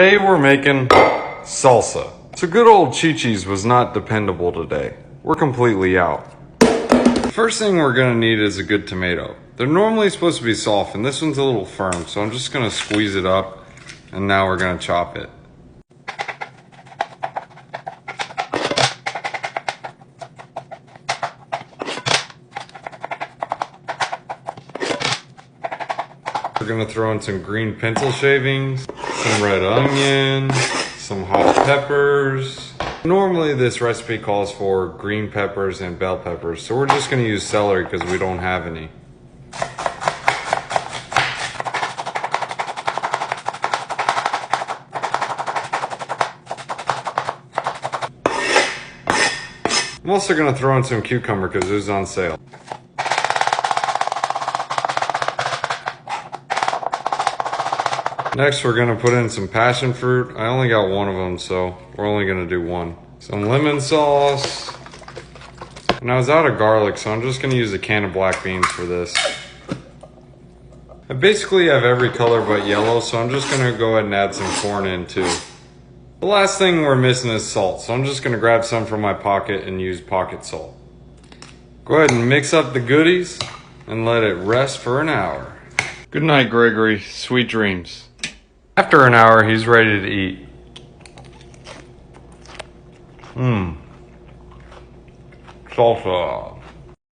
Today we're making salsa. So good old Chi-Chi's was not dependable today. We're completely out. First thing we're gonna need is a good tomato. They're normally supposed to be soft and this one's a little firm, so I'm just gonna squeeze it up and now we're gonna chop it. We're gonna throw in some green pencil shavings, some red onion, some hot peppers. Normally this recipe calls for green peppers and bell peppers, so we're just gonna use celery because we don't have any. I'm also gonna throw in some cucumber because it was on sale. Next, we're gonna put in some passion fruit. I only got one of them, so we're only gonna do one. Some lemon sauce. And I was out of garlic, so I'm just gonna use a can of black beans for this. I basically have every color but yellow, so I'm just gonna go ahead and add some corn in too. The last thing we're missing is salt, so I'm just gonna grab some from my pocket and use pocket salt. Go ahead and mix up the goodies and let it rest for an hour. Good night, Gregory. Sweet dreams. After an hour, he's ready to eat. Salsa.